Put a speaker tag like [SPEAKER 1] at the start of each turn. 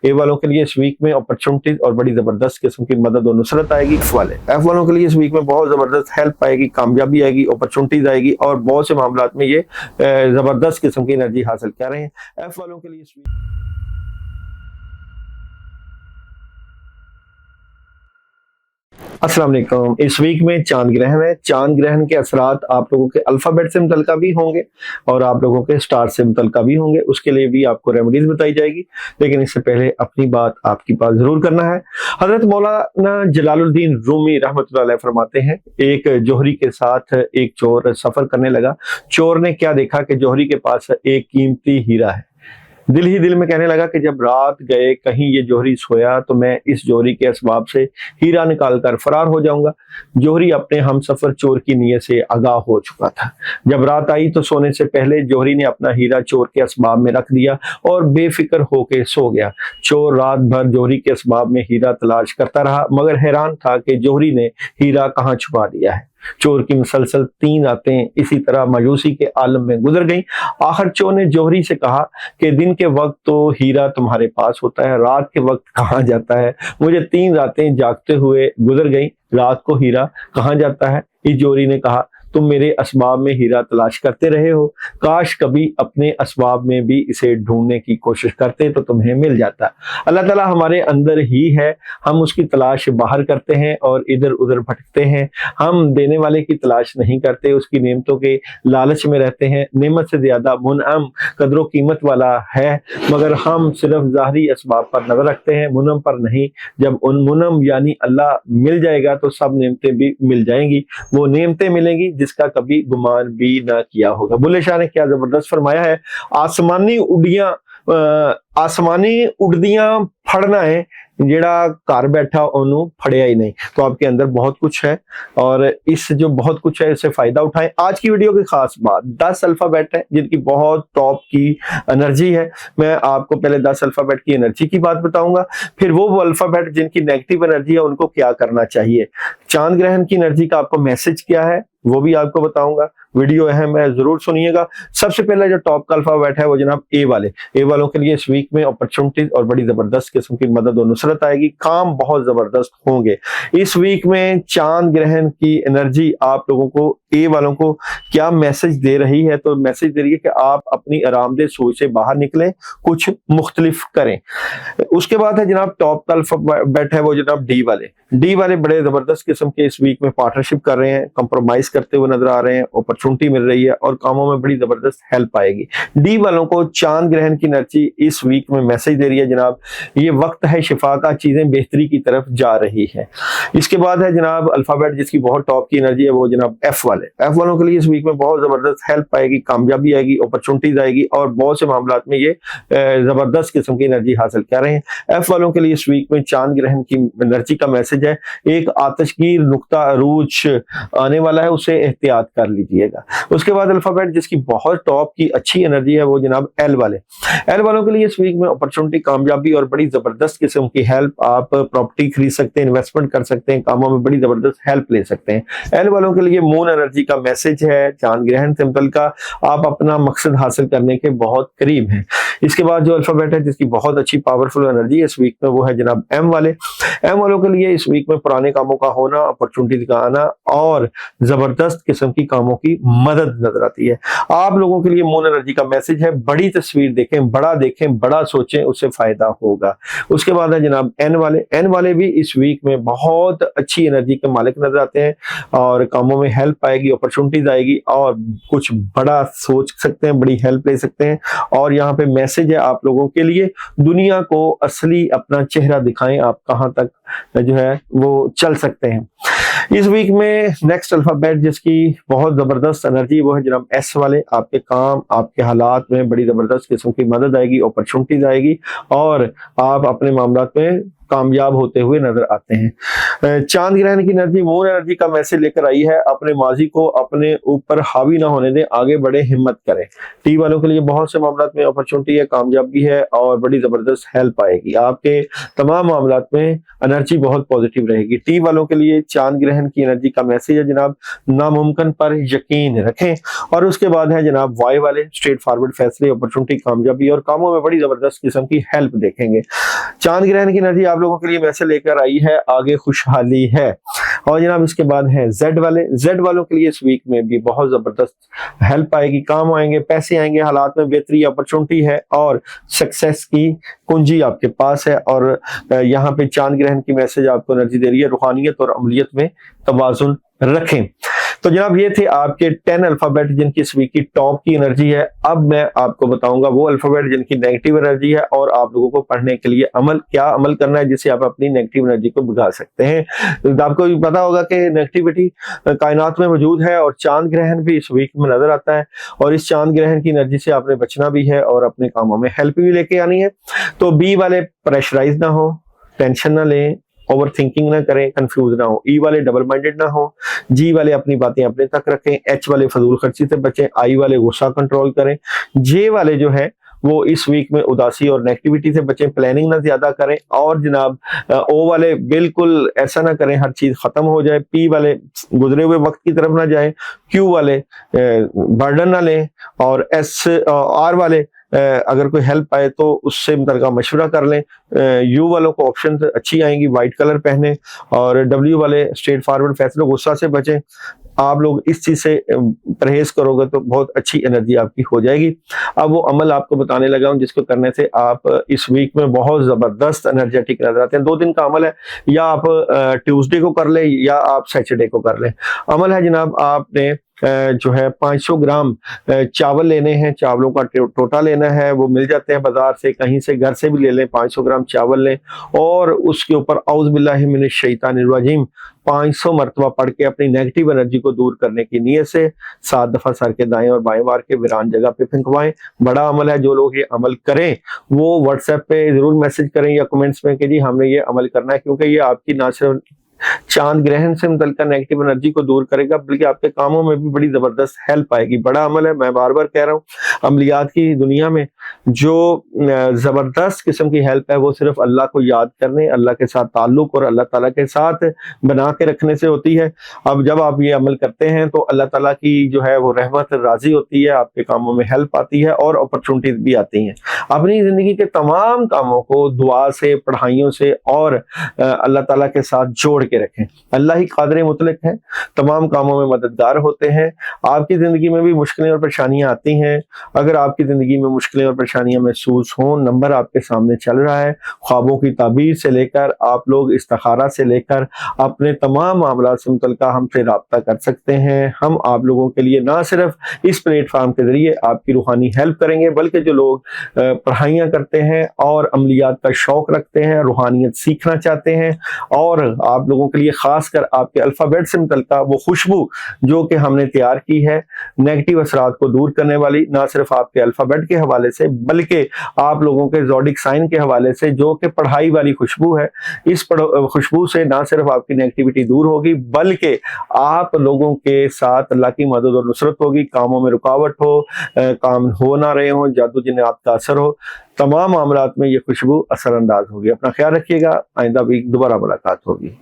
[SPEAKER 1] ए वालों के लिए इस वीक में अपॉर्चुनिटीज और बड़ी जबरदस्त किस्म की मदद और नुसरत आएगी। एफ वालों के लिए इस वीक में बहुत जबरदस्त हेल्प आएगी, कामयाबी आएगी, अपॉर्चुनिटीज आएगी और बहुत से मामलात में ये जबरदस्त किस्म की एनर्जी हासिल कर रहे हैं। एफ वालों के लिए इस वीक अस्सलाम वालेकुम। इस वीक में चांद ग्रहण है। चांद ग्रहण के असरात आप लोगों के अल्फाबेट से मुतल्लिका भी होंगे और आप लोगों के स्टार से मुतल्लिका भी होंगे। उसके लिए भी आपको रेमेडीज बताई जाएगी, लेकिन इससे पहले अपनी बात आपकी पास जरूर करना है। हजरत मौलाना जलालुद्दीन रूमी रहमतुल्लाह अलैह फरमाते हैं, एक जोहरी के साथ एक चोर सफर करने लगा। चोर ने क्या देखा कि जोहरी के पास एक कीमती हीरा है। दिल ही दिल में कहने लगा कि जब रात गए कहीं ये जोहरी सोया तो मैं इस जोहरी के असबाब से हीरा निकाल कर फरार हो जाऊंगा। जोहरी अपने हमसफर चोर की नीयत से आगाह हो चुका था। जब रात आई तो सोने से पहले जोहरी ने अपना हीरा चोर के असबाब में रख दिया और बेफिक्र होके सो गया। चोर रात भर जोहरी के असबाब में हीरा तलाश करता रहा, मगर हैरान था कि जोहरी ने हीरा कहाँ छुपा दिया है। चोर की मुसलसल 3 रातें इसी तरह मायूसी के आलम में गुजर गईं। आखिर चोर ने जोहरी से कहा कि दिन के वक्त तो हीरा तुम्हारे पास होता है, रात के वक्त कहाँ जाता है? मुझे 3 रातें जागते हुए गुजर गईं, रात को हीरा कहाँ जाता है? इस जोहरी ने कहा, तुम मेरे असबाब में हीरा तलाश करते रहे हो, काश कभी अपने असबाब में भी इसे ढूंढने की कोशिश करते तो तुम्हें मिल जाता। अल्लाह ताला हमारे अंदर ही है, हम उसकी तलाश बाहर करते हैं और इधर उधर भटकते हैं। हम देने वाले की तलाश नहीं करते, उसकी नेमतों के लालच में रहते हैं। नेमत से ज्यादा मुनअम कदर कीमत वाला है, मगर हम सिर्फ ज़ाहरी असबाब पर नजर रखते हैं, मुनम पर नहीं। जब उन मुनम यानी अल्लाह मिल जाएगा तो सब नेमतें भी मिल जाएंगी। वो नेमतें मिलेंगी जिसका कभी गुमान भी ना किया होगा। बुल्ले शाह ने क्या जबरदस्त फरमाया है, आसमानी उड़दियां फड़ना है, जेड़ा घर बैठा ओनू फड़िया ही नहीं। तो आपके अंदर बहुत कुछ है और इस जो बहुत कुछ है इससे फायदा उठाएं। आज की वीडियो की खास बात 10 अल्फाबेट है जिनकी बहुत टॉप की एनर्जी है। मैं आपको पहले 10 अल्फाबेट की एनर्जी की बात बताऊंगा, फिर वो अल्फाबेट जिनकी नेगेटिव एनर्जी है उनको क्या करना चाहिए। चांद ग्रहण की एनर्जी का आपको मैसेज क्या है वो भी आपको बताऊंगा। वीडियो अहम है, जरूर सुनिएगा। सबसे पहले जो टॉप का अल्फाबेट है वो जनाब ए वाले। ए वालों के लिए इस वीक में अपॉर्चुनिटीज और बड़ी जबरदस्त किस्म की मदद और नुसरत आएगी, काम बहुत जबरदस्त होंगे। इस वीक में चांद ग्रहण की एनर्जी आप लोगों को, ए वालों को क्या मैसेज दे रही है? तो मैसेज दे रही है कि आप अपनी आरामदेह सोच से बाहर निकलें, कुछ मुख्तलिफ करें। उसके बाद है जनाब टॉप का अल्फाबेट है वो जनाब डी वाले। डी वाले बड़े जबरदस्त किस्म के इस वीक में पार्टनरशिप कर रहे हैं, कंप्रोमाइज करते हुए नजर आ रहे हैं, अपॉर्चुनिटी मिल रही है और कामों में बड़ी जबरदस्त हेल्प आएगी। डी वालों को चांद ग्रहण की एनर्जी इस वीक में मैसेज दे रही है जनाब, ये वक्त है शिफा का, चीजें बेहतरी की तरफ जा रही है। इसके बाद है जनाब अल्फाबेट जिसकी बहुत टॉप की एनर्जी है वो जनाब एफ वाले। एफ वालों के लिए इस वीक में बहुत जबरदस्त हेल्प आएगी, कामयाबी आएगी, अपॉर्चुनिटीज आएगी और बहुत से मामलात में ये जबरदस्त किस्म की एनर्जी हासिल कर रहे हैं। एफ वालों के लिए इस वीक में चांद ग्रहण की एनर्जी का मैसेज है, एक आतिशगीर नुक्ता अरूज आने वाला है, उसे एहतियात कर लीजिएगा। उसके बाद अल्फाबेट जिसकी बहुत टॉप की अच्छी एनर्जी है वो जनाब एल वाले। एल वालों के लिए इस वीक में अपॉर्चुनिटी, कामयाबी और बड़ी जबरदस्त किस्म की हेल्प। आप प्रॉपर्टी खरीद सकते हैं, इन्वेस्टमेंट कर सकते हैं, कामों में बड़ी जबरदस्त हेल्प ले सकते हैं। एल वालों के लिए मून एनर्जी का मैसेज है, चांद ग्रहण से मुतल्लिका आप अपना मकसद हासिल करने के बहुत करीब हैं। इसके बाद जो अल्फाबेट है जिसकी बहुत अच्छी पावरफुल एनर्जी है इस वीक में वो है जनाब एम वाले। एम वालों के लिए इस वीक में पुराने कामों का होना, अपॉर्चुनिटी का आना और जबरदस्त किस्म की कामों की मदद नजर आती है। आप लोगों के लिए मून एनर्जी का मैसेज है, बड़ी तस्वीर देखें, बड़ा सोचें, उससे फायदा होगा। उसके बाद है जनाब एन वाले। एन वाले भी इस वीक में बहुत अच्छी एनर्जी के मालिक नजर आते हैं और कामों में हेल्प आएगी, अपॉर्चुनिटीज आएगी और कुछ बड़ा सोच सकते हैं, बड़ी हेल्प ले सकते हैं। और यहाँ पे मैसेज है आप लोगों के लिए, दुनिया को असली अपना चेहरा दिखाएं, आप कहां तक जो है वो चल सकते हैं। इस वीक में नेक्स्ट अल्फाबेट जिसकी बहुत जबरदस्त एनर्जी वो है जनाब एस वाले। आपके काम, आपके हालात में बड़ी जबरदस्त किस्म की मदद आएगी, अपॉर्चुनिटीज आएगी और आप अपने मामलात में कामयाब होते हुए नजर आते हैं। चांद ग्रहण की एनर्जी मून एनर्जी का मैसेज लेकर आई है, अपने माजी को अपने ऊपर हावी ना होने दें, आगे बढ़े, हिम्मत करें। टी वालों के लिए बहुत से मामलात में अपॉर्चुनिटी है, कामयाबी है और बड़ी जबरदस्त हेल्प आएगी। आपके तमाम मामलात में एनर्जी बहुत पॉजिटिव रहेगी। टी वालों के लिए चांद ग्रहण की एनर्जी का मैसेज है जनाब, नामुमकिन पर यकीन रखें। और उसके बाद है जनाब वाई वाले, स्ट्रेट फॉरवर्ड फैसले, अपॉर्चुनिटी, कामयाबी और कामों में बड़ी जबरदस्त किस्म की हेल्प देखेंगे। चांद ग्रहण की एनर्जी आप लोगों के लिए मैसेज लेकर आई है, आगे खुशहाली है। और जनाब इसके बाद है जेड वालों के लिए इस वीक में भी बहुत जबरदस्त हेल्प आएगी, काम आएंगे, पैसे आएंगे, हालात में बेहतरी, अपॉर्चुनिटी है और सक्सेस की कुंजी आपके पास है। और यहाँ पे चांद ग्रहण की मैसेज आपको एनर्जी दे रही है, रूहानियत और अमलियत में तवाजुन रखें। तो जनाब ये थे आपके 10 अल्फाबेट जिनकी इस वीक की टॉप की एनर्जी है। अब मैं आपको बताऊंगा वो अल्फाबेट जिनकी नेगेटिव एनर्जी है और आप लोगों को पढ़ने के लिए क्या अमल करना है जिससे आप अपनी नेगेटिव एनर्जी को भगा सकते हैं। तो आपको भी पता होगा कि नेगेटिविटी कायनात में मौजूद है और चांद ग्रहण भी इस वीक में नजर आता है और इस चांद ग्रहण की एनर्जी से आपने बचना भी है और अपने कामों में हेल्प भी लेके आनी है। तो बी वाले प्रेशराइज ना हो, टेंशन ना लें, ओवर थिंकिंग ना करें, कंफ्यूज ना हो। ई वाले डबल माइंडेड ना हो, जी वाले अपनी बातें अपने तक रखें, एच वाले फजूल खर्ची से बचें, आई वाले गुस्सा कंट्रोल करें, जे वाले जो है वो इस वीक में उदासी और नेगेटिविटी से बचें, प्लानिंग ना ज्यादा करें। और जनाब ओ वाले बिल्कुल ऐसा ना करें हर चीज खत्म हो जाए, पी वाले गुजरे हुए वक्त की तरफ ना जाए, क्यू वाले बर्डन ना लें और एस आर वाले अगर कोई हेल्प आए तो उससे मुतल्लिका मशवरा कर लें। यू वालों को ऑप्शन अच्छी आएंगी, वाइट कलर पहने। और डब्ल्यू वाले स्ट्रेट फॉरवर्ड फैसलों, गुस्सा से बचें। आप लोग इस चीज से परहेज करोगे तो बहुत अच्छी एनर्जी आपकी हो जाएगी। अब वो अमल आपको बताने लगा हूं जिसको करने से आप इस वीक में बहुत जबरदस्त एनर्जेटिक नजर आते हैं। 2 दिन का अमल है, या आप ट्यूसडे को कर ले या आप सैटरडे को कर ले। अमल है जनाब, आपने जो है 500 ग्राम चावल लेने हैं, चावलों का टोटा लेना है, वो मिल जाते हैं बाजार से, कहीं से, घर से भी ले लें। 500 ग्राम चावल लें और उसके ऊपर औज़ बिल्लाहि मिनश शैतानिर रजीम 500 मरतबा पढ़ के अपनी नेगेटिव एनर्जी को दूर करने की नीयत से 7 दफा सर के दाएं और बाएं वार के वीरान जगह पे फेंकवाएं। बड़ा अमल है, जो लोग ये अमल करें वो व्हाट्सएप पे जरूर मैसेज करें या कमेंट्स में कि जी हमने ये अमल करना है, क्योंकि ये आपकी ना सिर्फ चांद ग्रहण से मुतल्लिका नेगेटिव एनर्जी को दूर करेगा बल्कि आपके कामों में भी बड़ी जबरदस्त हेल्प आएगी। बड़ा अमल है, मैं बार बार कह रहा हूँ, अमलियात की दुनिया में जो जबरदस्त किस्म की हेल्प है वो सिर्फ अल्लाह को याद करने, अल्लाह के साथ ताल्लुक और अल्लाह ताला के साथ बना के रखने से होती है। अब जब आप ये अमल करते हैं तो अल्लाह ताला की जो है वो रहमत राजी होती है, आपके कामों में हेल्प आती है और अपॉर्चुनिटीज भी आती हैं। अपनी जिंदगी के तमाम कामों को दुआ से, पढ़ाइयों से और अल्लाह ताला के साथ जोड़ के रखें। अल्लाह ही कादिर मुतलक है, तमाम कामों में मददगार होते हैं। आपकी जिंदगी में भी मुश्किलें और परेशानियां आती हैं। अगर आपकी जिंदगी में मुश्किलें और परेशानियां महसूस हों, नंबर आपके सामने चल रहा है। ख्वाबों की ताबीर से लेकर आप लोग इस्तिखारा से लेकर अपने तमाम मामला से मुतल्लिका हमसे राब्ता कर सकते हैं। हम आप लोगों के लिए ना सिर्फ इस प्लेटफॉर्म के जरिए आपकी रूहानी हेल्प करेंगे बल्कि जो लोग पढ़ाइयाँ करते हैं और अमलियात का शौक रखते हैं, रूहानियत सीखना चाहते हैं और आप लोगों के लिए खास कर आपके अल्फाबेट से मुतल्लिका वो खुशबू जो कि हमने तैयार की है नेगेटिव असरात को दूर करने वाली, ना सिर्फ आपके अल्फाबेट के हवाले से बल्कि आप लोगों के ज़ोडिक साइन के हवाले से जो कि पढ़ाई वाली खुशबू है। इस खुशबू से ना सिर्फ आपकी नेगेटिविटी दूर होगी बल्कि आप लोगों के साथ अल्लाह की मदद और नुसरत होगी। कामों में रुकावट हो, काम हो ना रहे हो, जादू जिन्नात का असर हो, तमाम मामलात में ये खुशबू असरअंदाज होगी। अपना ख्याल रखिएगा, आइंदा भी दोबारा मुलाकात होगी।